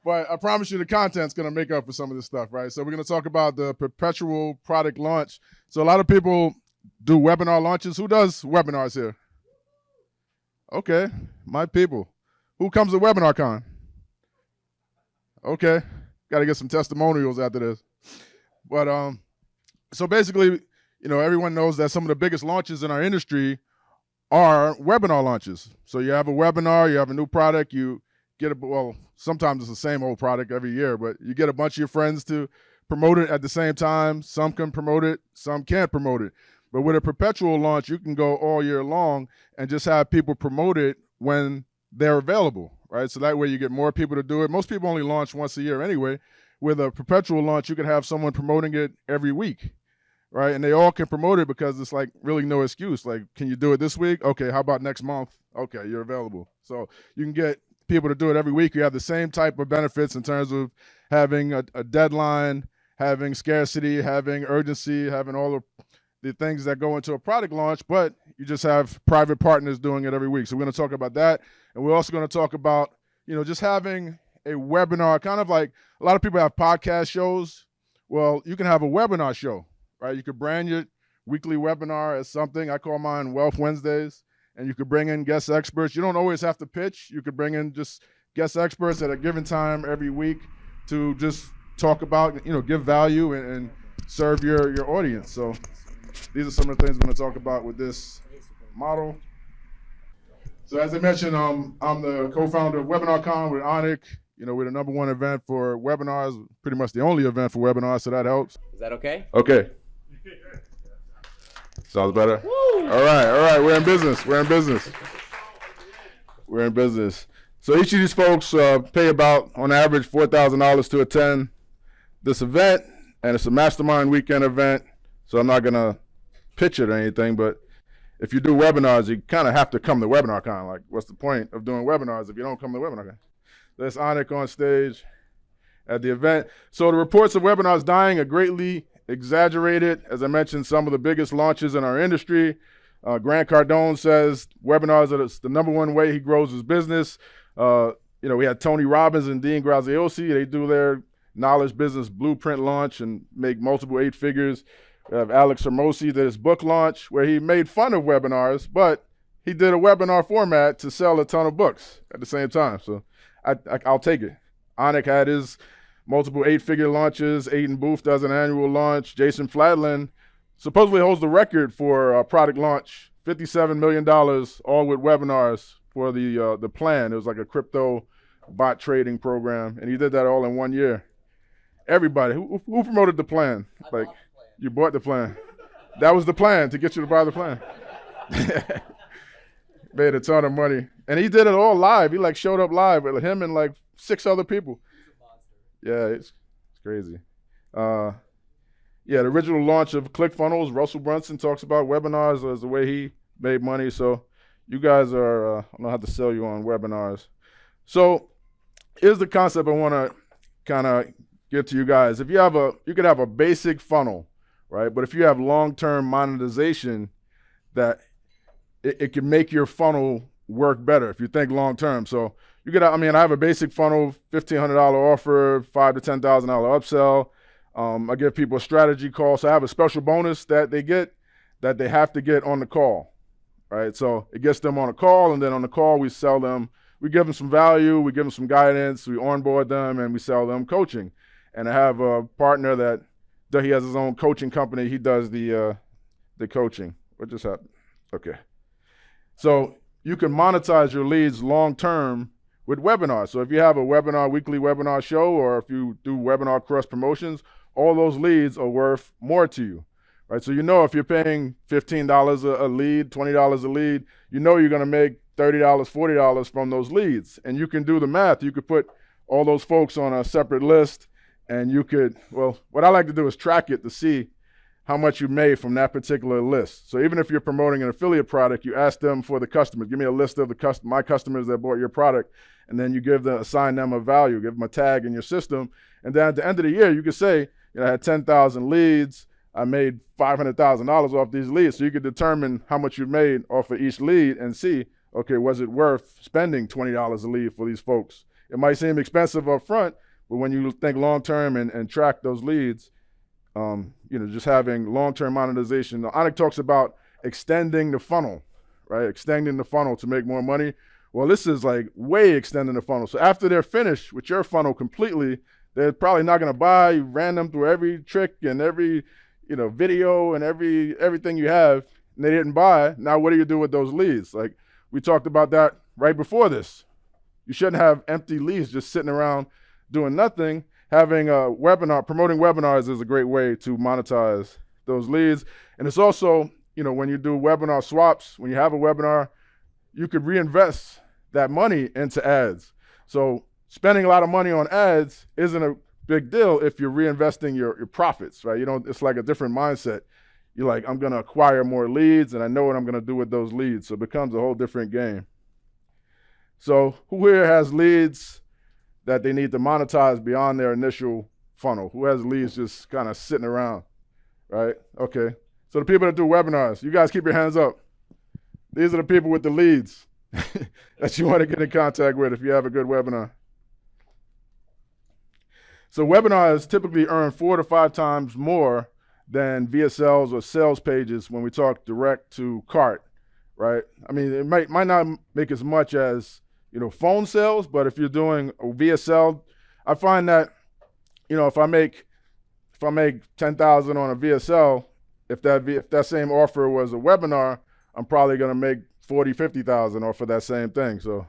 But I promise you the content's going to make up for some of this stuff, right? So we're going to talk about the perpetual product launch. So a lot of people do webinar launches. Who does webinars here? Okay, my people. Who comes to WebinarCon? Okay, got to get some testimonials after this. But so basically, everyone knows that some of the biggest launches in our industry are webinar launches. So you have a webinar, you have a new product, you get sometimes it's the same old product every year, but you get a bunch of your friends to promote it at the same time. Some can promote it, some can't promote it. But with a perpetual launch, you can go all year long and just have people promote it when they're available, right? So that way you get more people to do it. Most people only launch once a year anyway. With a perpetual launch, you can have someone promoting it every week, right? And they all can promote it because it's like really no excuse. Like, can you do it this week? Okay, how about next month? Okay, you're available. So you can get people to do it every week. You have the same type of benefits in terms of having a deadline, having scarcity, having urgency, having all the things that go into a product launch, but you just have private partners doing it every week. So we're going to talk about that. And we're also going to talk about, just having a webinar, kind of like a lot of people have podcast shows. Well, you can have a webinar show, right? You could brand your weekly webinar as something. I call mine Wealth Wednesdays. And you could bring in guest experts. You don't always have to pitch. You could bring in just guest experts at a given time every week to just talk about, give value and serve your audience. So these are some of the things we're going to talk about with this model. So as I mentioned, I'm the co-founder of WebinarCon with Onik. We're the #1 event for webinars, pretty much the only event for webinars, so that helps. Is that okay? Okay. Sounds better? Woo! All right, we're in business. So each of these folks pay about, on average, $4,000 to attend this event, and it's a mastermind weekend event, so I'm not gonna pitch it or anything, but if you do webinars, you kind of have to come to WebinarCon. Like, what's the point of doing webinars if you don't come to WebinarCon? There's Onik on stage at the event. So the reports of webinars dying are greatly exaggerated. As I mentioned, some of the biggest launches in our industry. Grant Cardone says webinars are the #1 way he grows his business. We had Tony Robbins and Dean Graziosi. They do their knowledge business blueprint launch and make multiple 8 figures. We have Alex Hermosi did his book launch where he made fun of webinars, but he did a webinar format to sell a ton of books at the same time. So I'll take it. Onik had his multiple 8-figure launches. Aiden Booth does an annual launch. Jason Fladlin supposedly holds the record for a product launch, $57 million, all with webinars for the plan. It was like a crypto bot trading program, and he did that all in 1 year. Everybody, who promoted the plan? Like, you bought the plan. That was the plan, to get you to buy the plan. Made a ton of money. And he did it all live. He showed up live with him and 6 other people. Yeah, it's crazy. The original launch of ClickFunnels, Russell Brunson talks about webinars as the way he made money. So you guys are, I don't know how to sell you on webinars. So here's the concept I want to kind of give to you guys. If you could have a basic funnel, right? But if you have long-term monetization, that it can make your funnel work better if you think long-term. So you could, I have a basic funnel, $1,500 offer, $5,000 to $10,000 upsell. I give people a strategy call. So I have a special bonus that they get that they have to get on the call, right? So it gets them on a call, and then on the call we sell them, we give them some value, we give them some guidance, we onboard them, and we sell them coaching. And I have a partner that he has his own coaching company. He does the coaching. What just happened? Okay. So you can monetize your leads long-term with webinars. So if you have a weekly webinar show, or if you do webinar cross promotions, all those leads are worth more to you, right? So if you're paying $15 a lead, $20 a lead, you're going to make $30, $40 from those leads. And you can do the math. You could put all those folks on a separate list, and you could, what I like to do is track it to see how much you made from that particular list. So even if you're promoting an affiliate product, you ask them for the customers. Give me a list of my customers that bought your product, and then you assign them a value, give them a tag in your system. And then at the end of the year, you could say, I had 10,000 leads. I made $500,000 off these leads. So you could determine how much you made off of each lead and see, okay, was it worth spending $20 a lead for these folks It might seem expensive up front, but when you think long-term and track those leads, just having long-term monetization. Anik talks about extending the funnel, right? Extending the funnel to make more money. Well, this is like way extending the funnel. So after they're finished with your funnel completely, they're probably not going to buy. You ran them through every trick and every, video and everything you have, and they didn't buy. Now, what do you do with those leads? Like we talked about that right before this. You shouldn't have empty leads just sitting around doing nothing. Having a webinar, promoting webinars is a great way to monetize those leads. And it's also, when you do webinar swaps, when you have a webinar, you could reinvest that money into ads. So spending a lot of money on ads isn't a big deal if you're reinvesting your profits, right? It's like a different mindset. You're like, I'm going to acquire more leads, and I know what I'm going to do with those leads. So it becomes a whole different game. So who here has leads that they need to monetize beyond their initial funnel? Who has leads just kind of sitting around, right? Okay. So the people that do webinars, you guys keep your hands up. These are the people with the leads that you want to get in contact with if you have a good webinar. So webinars typically earn 4 to 5 times more than VSLs or sales pages when we talk direct to cart, right? I mean, it might not make as much as phone sales, but if you're doing a VSL, I find that, if I make 10,000 on a VSL, if that same offer was a webinar, I'm probably going to make 40, 50,000 off of that same thing. So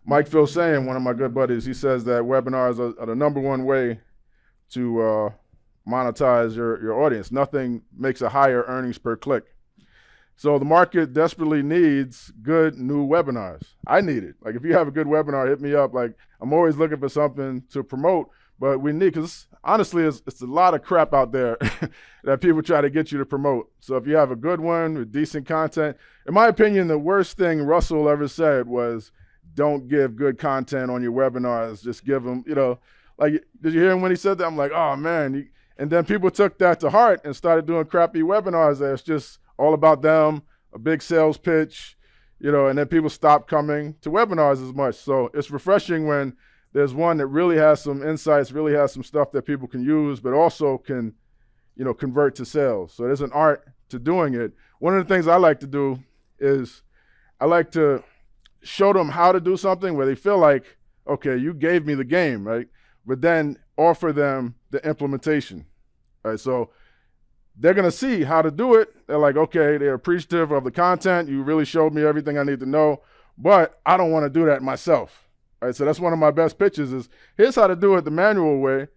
Mike Filsaime, one of my good buddies, he says that webinars are the number one way to monetize your audience. Nothing makes a higher earnings per click. So the market desperately needs good new webinars. I need it. Like if you have a good webinar, hit me up. Like I'm always looking for something to promote, but we need, because honestly, it's a lot of crap out there that people try to get you to promote. So if you have a good one with decent content, in my opinion, the worst thing Russell ever said was, don't give good content on your webinars. Just give them, like, did you hear him when he said that? I'm like, oh man. And then people took that to heart and started doing crappy webinars that it's just all about them, a big sales pitch, and then people stop coming to webinars as much. So it's refreshing when there's one that really has some insights, really has some stuff that people can use, but also can, convert to sales. So there's an art to doing it. One of the things I like to do is I like to show them how to do something where they feel like, okay, you gave me the game, right? But then offer them the implementation, right? So they're going to see how to do it. They're like, okay, they're appreciative of the content. You really showed me everything I need to know, but I don't want to do that myself, right? So that's one of my best pitches is, here's how to do it the manual way,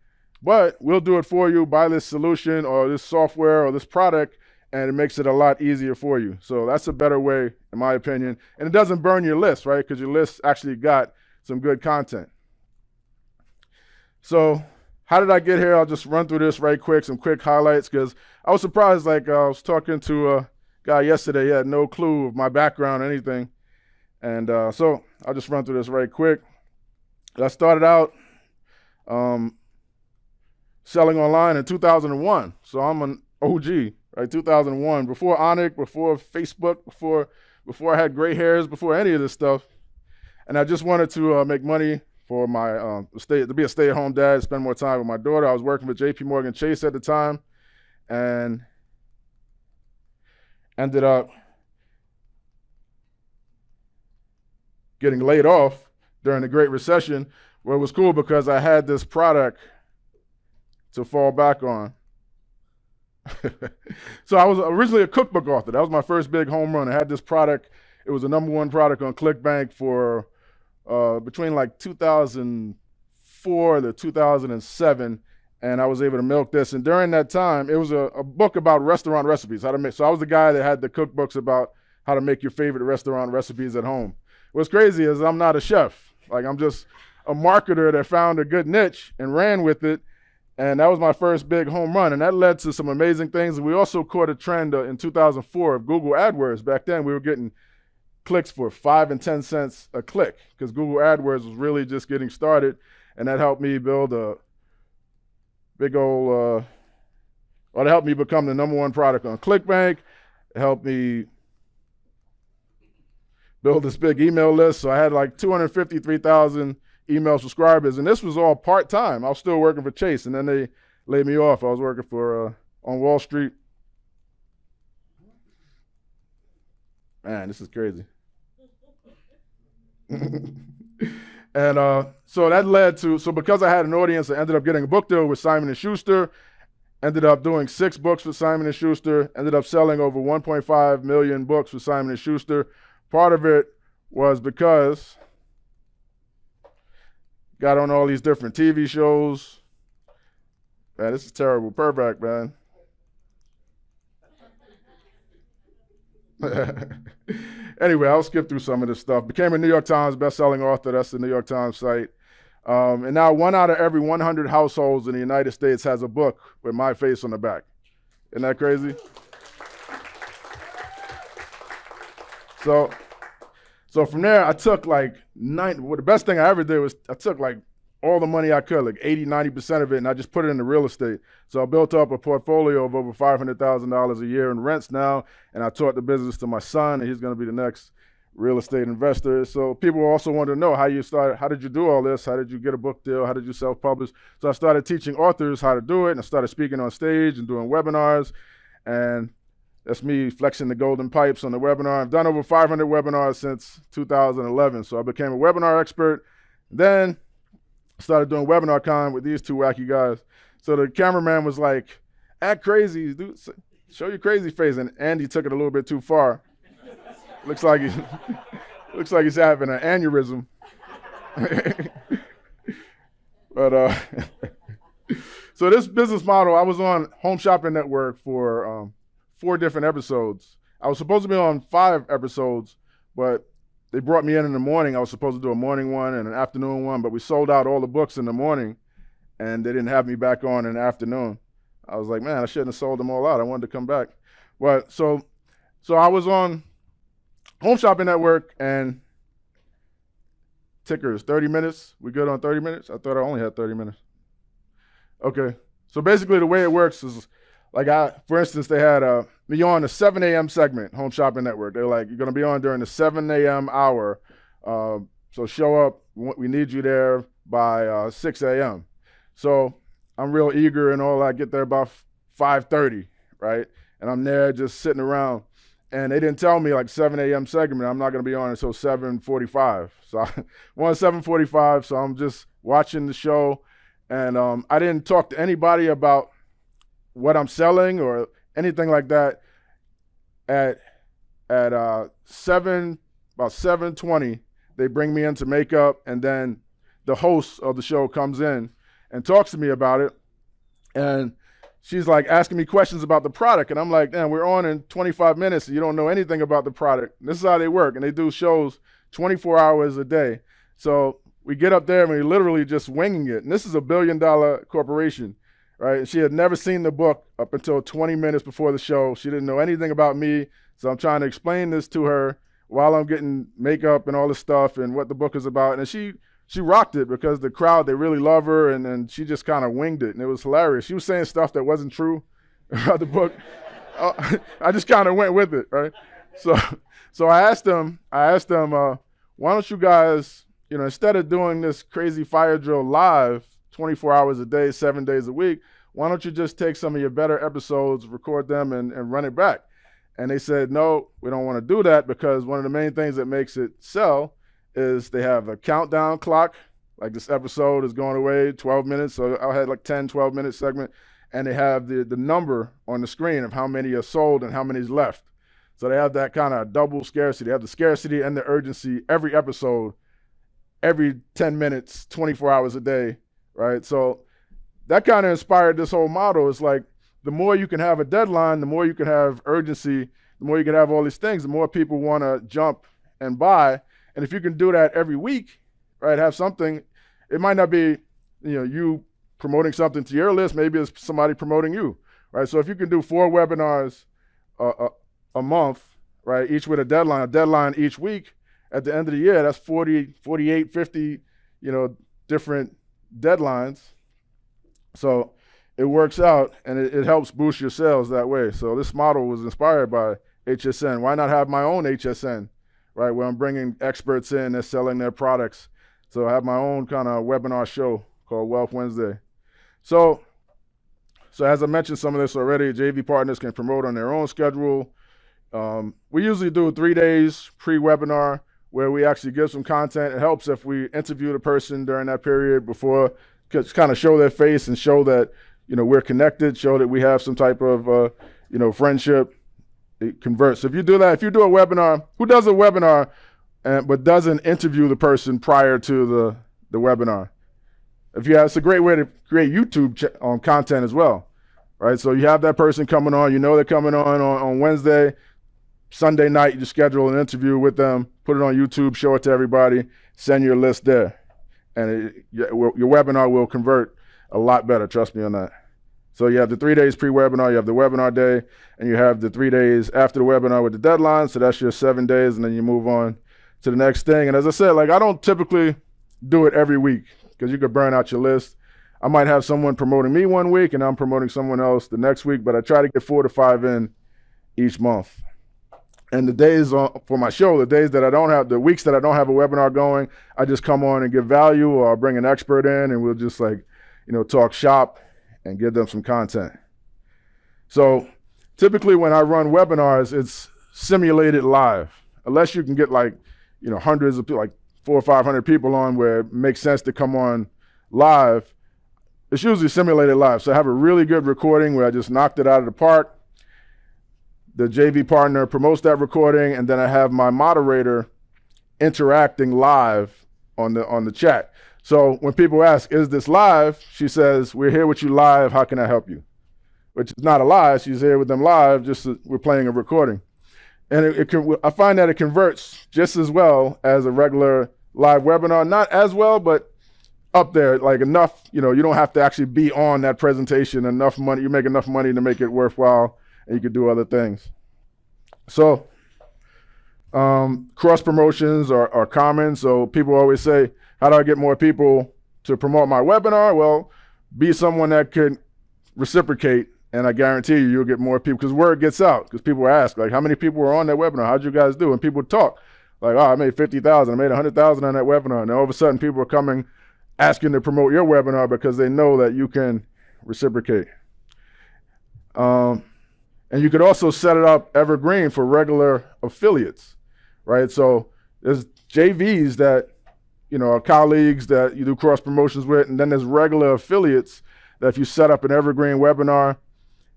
but we'll do it for you. Buy this solution or this software or this product, and it makes it a lot easier for you. So that's a better way, in my opinion. And it doesn't burn your list, right? Because your list actually got some good content. So how did I get here? I'll just run through this right quick, some quick highlights, because I was surprised. Like I was talking to a guy yesterday, he had no clue of my background or anything. And so I'll just run through this right quick. I started out selling online in 2001. So I'm an OG, right? 2001, before Anik, before Facebook, before I had gray hairs, before any of this stuff. And I just wanted to make money for my to be a stay-at-home dad, spend more time with my daughter. I was working with JP Chase at the time, and ended up getting laid off during the Great Recession, where it was cool because I had this product to fall back on. So I was originally a cookbook author. That was my first big home run. I had this product. It was the #1 product on ClickBank for between like 2004 to 2007, and I was able to milk this. And during that time, it was a book about restaurant recipes, how to make. So I was the guy that had the cookbooks about how to make your favorite restaurant recipes at home. What's crazy is I'm not a chef. Like I'm just a marketer that found a good niche and ran with it. And that was my first big home run. And that led to some amazing things. And we also caught a trend in 2004 of Google AdWords. Back then, we were getting clicks for 5 and 10 cents a click because Google AdWords was really just getting started. And that helped me build a big old, it helped me become the #1 product on ClickBank. It helped me build this big email list. So I had like 253,000 email subscribers, and this was all part-time. I was still working for Chase, and then they laid me off. I was working for on Wall Street. Man, this is crazy. And so that led to, so because I had an audience, I ended up getting a book deal with Simon & Schuster, ended up doing 6 books with Simon & Schuster, ended up selling over 1.5 million books with Simon & Schuster. Part of it was because got on all these different TV shows. Man, this is terrible. Purback, man. Anyway, I'll skip through some of this stuff. Became a New York Times best-selling author. That's the New York Times site. And now 1 out of every 100 households in the United States has a book with my face on the back. Isn't that crazy? So from there, I took like the best thing I ever did was I took like all the money I could, like 80, 90% of it, and I just put it into real estate. So I built up a portfolio of over $500,000 a year in rents now, and I taught the business to my son, and he's going to be the next real estate investor. So people also want to know how did you do all this? How did you get a book deal? How did you self-publish? So I started teaching authors how to do it, and I started speaking on stage and doing webinars, and that's me flexing the golden pipes on the webinar. I've done over 500 webinars since 2011, so I became a webinar expert. Then started doing webinar con with these 2 wacky guys. So the cameraman was like, act crazy, dude, show your crazy face. And Andy took it a little bit too far. looks like he's having an aneurysm. But so this business model, I was on Home Shopping Network for 4 different episodes. I was supposed to be on 5 episodes, but they brought me in the morning. I was supposed to do a morning one and an afternoon one, but we sold out all the books in the morning, and they didn't have me back on in the afternoon. I was like, man, I shouldn't have sold them all out. I wanted to come back. But so I was on Home Shopping Network, and tickers, 30 minutes. We good on 30 minutes? I thought I only had 30 minutes. Okay. So basically the way it works is, like for instance, they had me on the 7 a.m. segment, Home Shopping Network. They're like, you're going to be on during the 7 a.m. hour. So show up. We need you there by 6 a.m. So I'm real eager and all. I get there about 5:30, right? And I'm there just sitting around. And they didn't tell me like 7 a.m. segment, I'm not going to be on until 7:45. So I'm on 7:45, so I'm just watching the show. And I didn't talk to anybody about what I'm selling or anything like that. At about 7:20, they bring me in to makeup, and then the host of the show comes in and talks to me about it. And she's like asking me questions about the product, and I'm like, man, we're on in 25 minutes, and you don't know anything about the product. And this is how they work, and they do shows 24 hours a day. So we get up there, and we're literally just winging it. And this is a $1 billion corporation, right? And she had never seen the book up until 20 minutes before the show. She didn't know anything about me, so I'm trying to explain this to her while I'm getting makeup and all this stuff and what the book is about. And she rocked it because the crowd, they really love her, and then she just kind of winged it, and it was hilarious. She was saying stuff that wasn't true about the book. I just kind of went with it, right? So I asked them, why don't you guys, instead of doing this crazy fire drill live 24 hours a day, 7 days a week, why don't you just take some of your better episodes, record them, and run it back? And they said, no, we don't want to do that, because one of the main things that makes it sell is they have a countdown clock, like this episode is going away 12 minutes, so I had like 10, 12-minute segment, and they have the number on the screen of how many are sold and how many is left. So they have that kind of double scarcity. They have the scarcity and the urgency every episode, every 10 minutes, 24 hours a day, right? So that kind of inspired this whole model. It's like, the more you can have a deadline, the more you can have urgency, the more you can have all these things, the more people want to jump and buy. And if you can do that every week, right, have something, it might not be, you promoting something to your list, maybe it's somebody promoting you, right? So if you can do 4 webinars a month, right, each with a deadline each week, at the end of the year, that's 40, 48, 50, different deadlines. So it works out, and it helps boost your sales that way. So this model was inspired by HSN. Why not have my own HSN, right, where I'm bringing experts in, they're selling their products. So I have my own kind of webinar show called Wealth Wednesday. So as I mentioned some of this already, JV partners can promote on their own schedule. We usually do 3 days pre-webinar where we actually give some content. It helps if we interview the person during that period before, just kind of show their face and show that, we're connected, show that we have some type of, friendship. It converts. If you do that, if you do a webinar, who does a webinar but doesn't interview the person prior to the webinar? It's a great way to create YouTube content as well, right? So you have that person coming on, they're coming on Wednesday, Sunday night, you just schedule an interview with them, put it on YouTube, show it to everybody, send your list there. And your webinar will convert a lot better, trust me on that. So you have the 3 days pre-webinar, you have the webinar day, and you have the 3 days after the webinar with the deadline. So that's your 7 days, and then you move on to the next thing. And as I said, I don't typically do it every week because you could burn out your list. I might have someone promoting me one week and I'm promoting someone else the next week, but I try to get 4 to 5 in each month. And the days for my show, the weeks that I don't have a webinar going, I just come on and give value, or I'll bring an expert in and we'll just talk shop and give them some content. So typically when I run webinars, it's simulated live, unless you can get hundreds of people, 400 or 500 people on where it makes sense to come on live. It's usually simulated live. So I have a really good recording where I just knocked it out of the park. The JV partner promotes that recording, and then I have my moderator interacting live on the chat. So when people ask, is this live? She says, we're here with you live. How can I help you? Which is not a lie. She's here with them live, just we're playing a recording. And I find that it converts just as well as a regular live webinar. Not as well, but up there, enough, you don't have to actually be on that presentation, enough money, you make enough money to make it worthwhile, and you could do other things. So cross promotions are common. So people always say, how do I get more people to promote my webinar? Well, be someone that can reciprocate, and I guarantee you'll get more people, because word gets out, because people ask, how many people were on that webinar? How'd you guys do? And people talk I made 50,000, I made 100,000 on that webinar. And all of a sudden people are coming asking to promote your webinar because they know that you can reciprocate. And you could also set it up evergreen for regular affiliates, right? So there's JVs that, are colleagues that you do cross promotions with, and then there's regular affiliates that if you set up an evergreen webinar,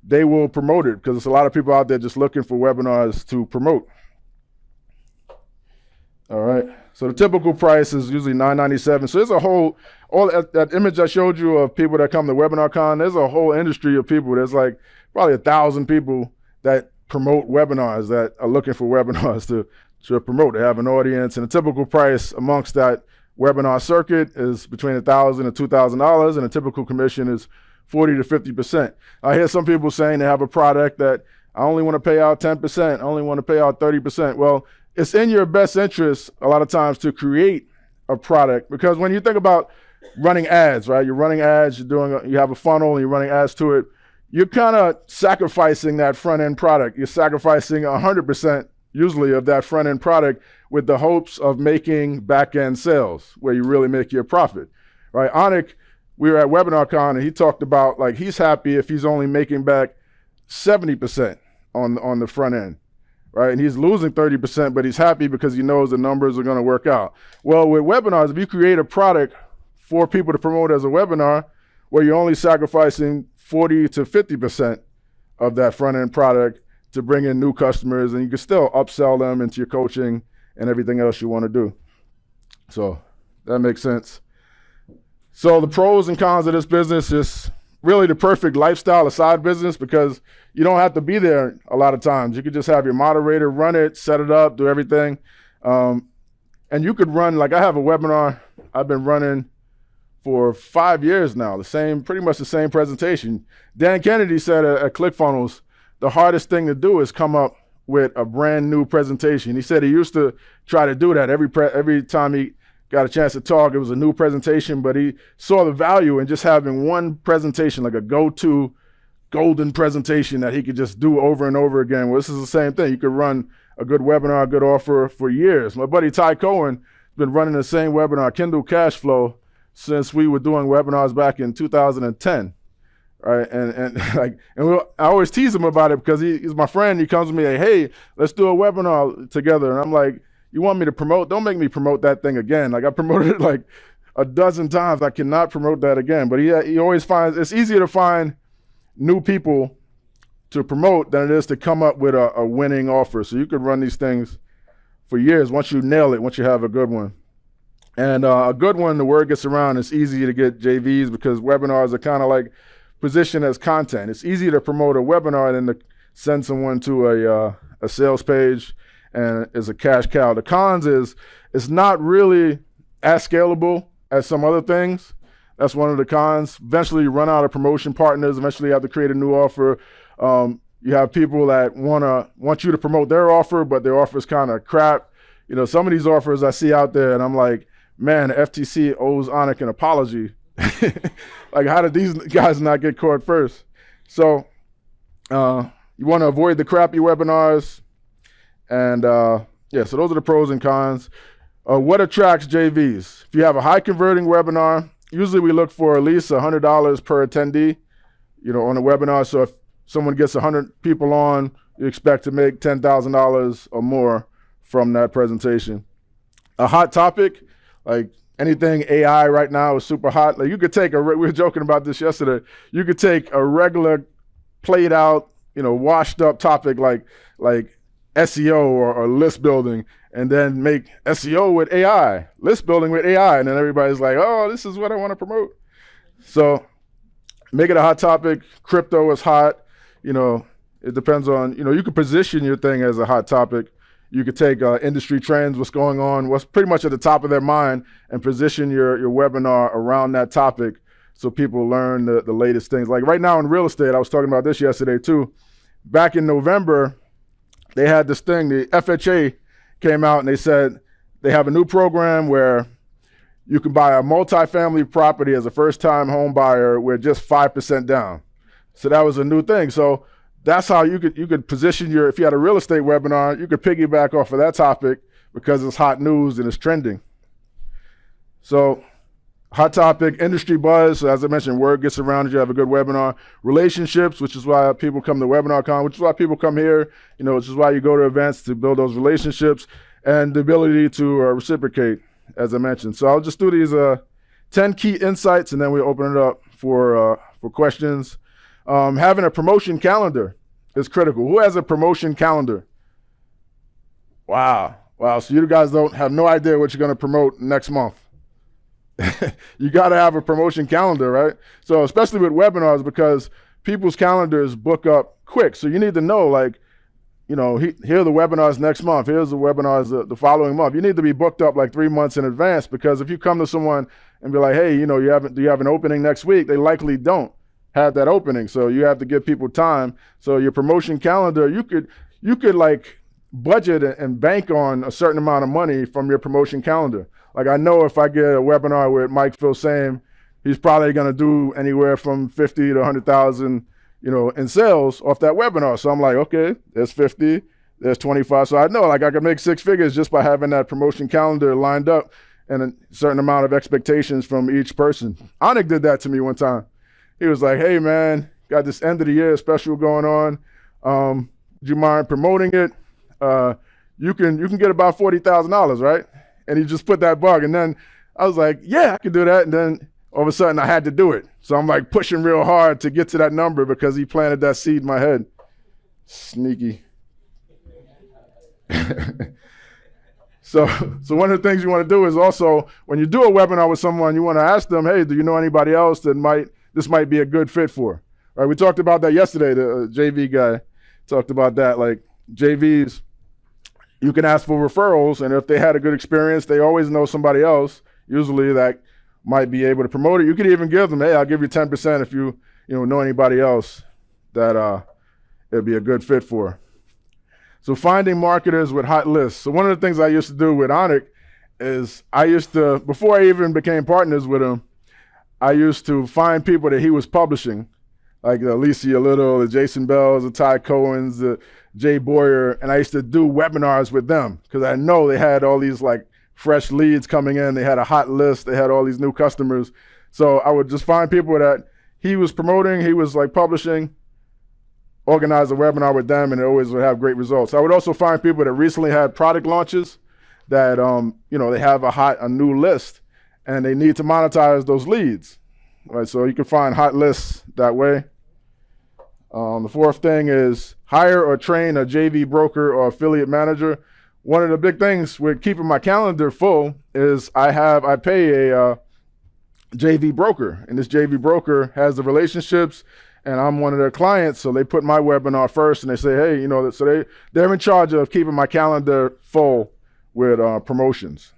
they will promote it, because there's a lot of people out there just looking for webinars to promote. All right, so the typical price is usually $9.97. So there's all that image I showed you of people that come to WebinarCon, there's a whole industry of people. There's probably 1,000 people that promote webinars, that are looking for webinars to promote. They have an audience, and the typical price amongst that webinar circuit is between $1,000 and $2,000, and a typical commission is 40 to 50%. I hear some people saying they have a product that I only want to pay out 10%, I only want to pay out 30%. Well, it's in your best interest a lot of times to create a product, because when you think about running ads, right? You're running ads, you have a funnel and you're running ads to it. You're kind of sacrificing that front end product. You're sacrificing 100% usually of that front end product with the hopes of making back end sales where you really make your profit, right? Anik, we were at WebinarCon and he talked about he's happy if he's only making back 70% on the front end, right? And he's losing 30%, but he's happy because he knows the numbers are going to work out. Well, with webinars, if you create a product for people to promote as a webinar, where you're only sacrificing 40 to 50% of that front end product to bring in new customers, and you can still upsell them into your coaching and everything else you want to do. So that makes sense. So the pros and cons of this business is really the perfect lifestyle, a side business, because you don't have to be there a lot of times. You could just have your moderator run it, set it up, do everything. And you could run, I have a webinar I've been running for 5 years now, pretty much the same presentation. Dan Kennedy said at ClickFunnels, the hardest thing to do is come up with a brand new presentation. He said he used to try to do that every time he got a chance to talk. It was a new presentation, but he saw the value in just having one presentation, a go-to golden presentation that he could just do over and over again. Well, this is the same thing. You could run a good webinar, a good offer for years. My buddy Ty Cohen has been running the same webinar, Kindle Cash Flow, since we were doing webinars back in 2010. Right, I always tease him about it because he's my friend. He comes to me like, hey, let's do a webinar together. And I'm like, you want me to promote? Don't make me promote that thing again. Like I promoted it like a dozen times. I cannot promote that again. But he always finds it's easier to find new people to promote than it is to come up with a winning offer. So you could run these things for years once you nail it, once you have a good one. And a good one, the word gets around, it's easy to get JVs because webinars are kind of like positioned as content. It's easy to promote a webinar than to send someone to a sales page and is a cash cow. The cons is it's not really as scalable as some other things. That's one of the cons. Eventually you run out of promotion partners. Eventually you have to create a new offer. You have people that want you to promote their offer, but their offer is kind of crap. You know, some of these offers I see out there and I'm like, man, the FTC owes Onik an apology. Like, how did these guys not get caught first? So you want to avoid the crappy webinars. And so those are the pros and cons. What attracts JVs? If you have a high converting webinar, usually we look for at least $100 per attendee, you know, on a webinar. So if someone gets 100 people on, you expect to make $10,000 or more from that presentation. A hot topic, like anything AI right now is super hot. Like you could take we were joking about this yesterday. You could take a regular played out, you know, washed up topic like SEO or list building and then make SEO with AI, list building with AI. And then everybody's like, oh, this is what I want to promote. So make it a hot topic. Crypto is hot. You know, it depends on, you know, you could position your thing as a hot topic. You could take industry trends, what's going on, what's pretty much at the top of their mind, and position your webinar around that topic so people learn the latest things. Like right now in real estate, I was talking about this yesterday too. Back in November, they had this thing, the FHA came out and they said they have a new program where you can buy a multifamily property as a first-time home buyer with just 5% down. So that was a new thing. So that's how you could position if you had a real estate webinar, you could piggyback off of that topic because it's hot news and it's trending. So hot topic, industry buzz. So as I mentioned, word gets around that you have a good webinar. Relationships, which is why people come to WebinarCon, which is why people come here, you know, which is why you go to events to build those relationships, and the ability to reciprocate, as I mentioned. So I'll just do these 10 key insights and then we open it up for questions. Having a promotion calendar is critical. Who has a promotion calendar? Wow. So you guys have no idea what you're going to promote next month. You got to have a promotion calendar, right? So especially with webinars, because people's calendars book up quick. So you need to know, like, you know, here are the webinars next month. Here's the webinars the following month. You need to be booked up like 3 months in advance, because if you come to someone and be like, hey, you know, do you have an opening next week? They likely don't have that opening. So you have to give people time. So your promotion calendar, you could like budget and bank on a certain amount of money from your promotion calendar. Like I know if I get a webinar with Mike Phil-Same, he's probably going to do anywhere from 50 to 100,000, you know, in sales off that webinar. So I'm like, okay, there's 50, there's 25. So I know like I can make 6 figures just by having that promotion calendar lined up and a certain amount of expectations from each person. Onik did that to me one time. He was like, hey man, got this end of the year special going on. Do you mind promoting it? You can get about $40,000, right? And he just put that bug. And then I was like, yeah, I can do that. And then all of a sudden I had to do it. So I'm like pushing real hard to get to that number because he planted that seed in my head. Sneaky. So one of the things you want to do is also, when you do a webinar with someone, you want to ask them, hey, do you know anybody else that this might be a good fit for? All right, we talked about that yesterday. The JV guy talked about that. Like JVs, you can ask for referrals, and if they had a good experience, they always know somebody else, usually that might be able to promote it. You could even give them, hey, I'll give you 10% if you know anybody else that it'd be a good fit for. So finding marketers with hot lists. So one of the things I used to do with Onik is before I even became partners with him, I used to find people that he was publishing, like the Alicia Little, the Jason Bells, the Ty Cohens, the Jay Boyer, and I used to do webinars with them because I know they had all these like fresh leads coming in. They had a hot list. They had all these new customers. So I would just find people that he was promoting, he was like publishing, organize a webinar with them, and it always would have great results. I would also find people that recently had product launches that, they have a new list and they need to monetize those leads. Right, so you can find hot lists that way. The fourth thing is hire or train a JV broker or affiliate manager. One of the big things with keeping my calendar full is I pay a JV broker, and this JV broker has the relationships, and I'm one of their clients, so they put my webinar first, and they say, hey, so they're in charge of keeping my calendar full with promotions.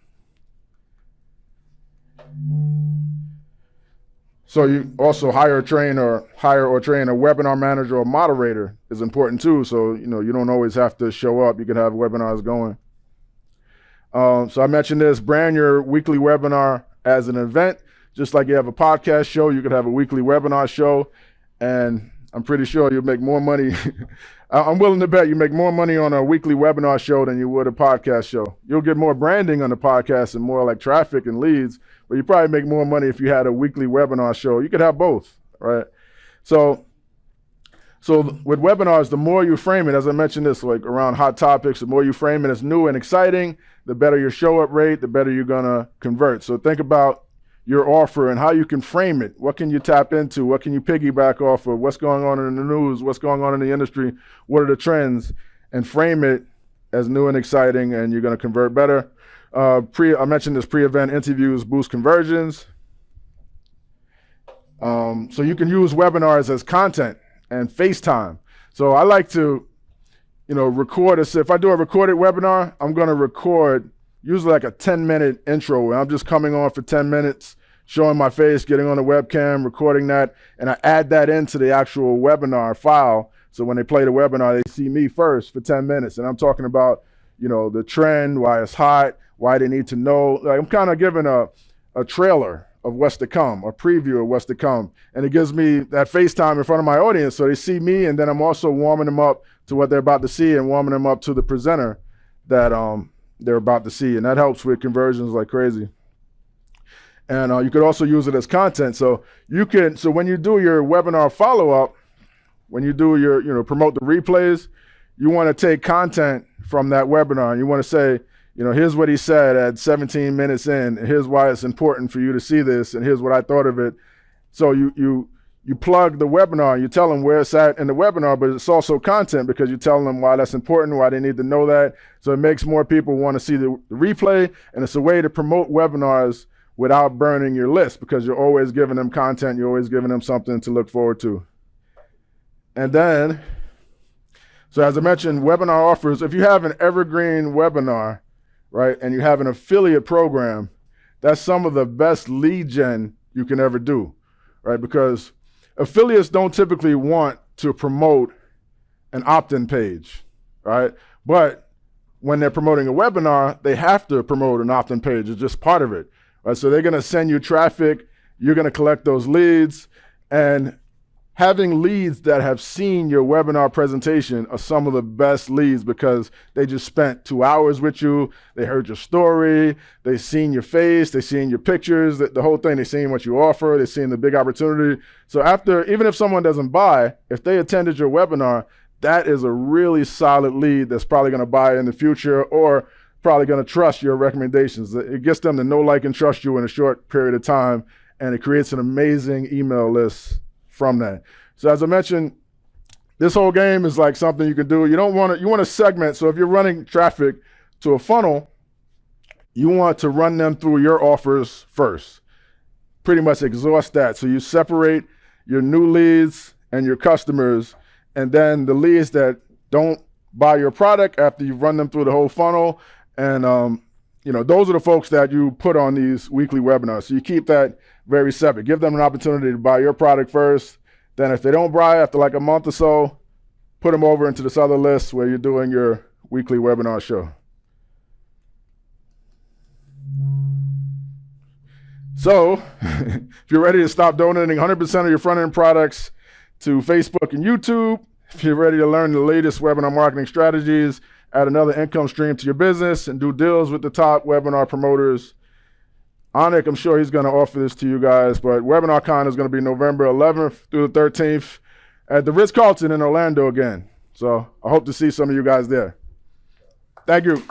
So you also hire or train a webinar manager or moderator is important too. So, you don't always have to show up. You can have webinars going. So I mentioned this, brand your weekly webinar as an event. Just like you have a podcast show, you could have a weekly webinar show, and I'm pretty sure you'll make more money. I'm willing to bet you make more money on a weekly webinar show than you would a podcast show. You'll get more branding on the podcast and more like traffic and leads, but you probably make more money if you had a weekly webinar show. You could have both, right? So with webinars, the more you frame it, as I mentioned this, like around hot topics, the more you frame it as new and exciting, the better your show up rate, the better you're gonna convert. So think about your offer and how you can frame it. What can you tap into? What can you piggyback off of? What's going on in the news? What's going on in the industry? What are the trends? And frame it as new and exciting, and you're going to convert better. I mentioned this, pre-event interviews boost conversions. So you can use webinars as content and FaceTime. So I like to, record. If I do a recorded webinar, I'm going to record usually like a 10-minute intro, and I'm just coming on for 10 minutes, showing my face, getting on the webcam, recording that, and I add that into the actual webinar file. So when they play the webinar, they see me first for 10 minutes, and I'm talking about, the trend, why it's hot, why they need to know. Like, I'm kind of giving a trailer of what's to come, a preview of what's to come, and it gives me that FaceTime in front of my audience, so they see me, and then I'm also warming them up to what they're about to see and warming them up to the presenter that they're about to see, and that helps with conversions like crazy. And you could also use it as content. So when you do your webinar follow-up, when you do your promote the replays, you want to take content from that webinar, and you want to say, here's what he said at 17 minutes in, and here's why it's important for you to see this, and here's what I thought of it. So you plug the webinar, you tell them where it's at in the webinar, but it's also content because you're telling them why that's important, why they need to know that. So it makes more people want to see the replay, and it's a way to promote webinars without burning your list because you're always giving them content, you're always giving them something to look forward to. And then, so as I mentioned, webinar offers, if you have an evergreen webinar, right, and you have an affiliate program, that's some of the best lead gen you can ever do, right? Because affiliates don't typically want to promote an opt-in page, right? But when they're promoting a webinar, they have to promote an opt-in page. It's just part of it, right? So they're going to send you traffic. You're going to collect those leads. And having leads that have seen your webinar presentation are some of the best leads because they just spent 2 hours with you. They heard your story. They've seen your face. They've seen your pictures, the whole thing. They've seen what you offer. They've seen the big opportunity. So even if someone doesn't buy, if they attended your webinar, that is a really solid lead that's probably going to buy in the future or probably going to trust your recommendations. It gets them to know, like, and trust you in a short period of time, and it creates an amazing email list from that. So as I mentioned, this whole game is like something you can do. You want to segment. So if you're running traffic to a funnel, you want to run them through your offers first. Pretty much exhaust that. So you separate your new leads and your customers, and then the leads that don't buy your product after you've run them through the whole funnel. And those are the folks that you put on these weekly webinars. So you keep that very separate. Give them an opportunity to buy your product first. Then if they don't buy after like a month or so, put them over into this other list where you're doing your weekly webinar show. So if you're ready to stop donating 100% of your front-end products to Facebook and YouTube, If you're ready to learn the latest webinar marketing strategies, add another income stream to your business, and do deals with the top webinar promoters, Anik, I'm sure he's going to offer this to you guys, but WebinarCon is going to be November 11th through the 13th at the Ritz-Carlton in Orlando again. So I hope to see some of you guys there. Thank you.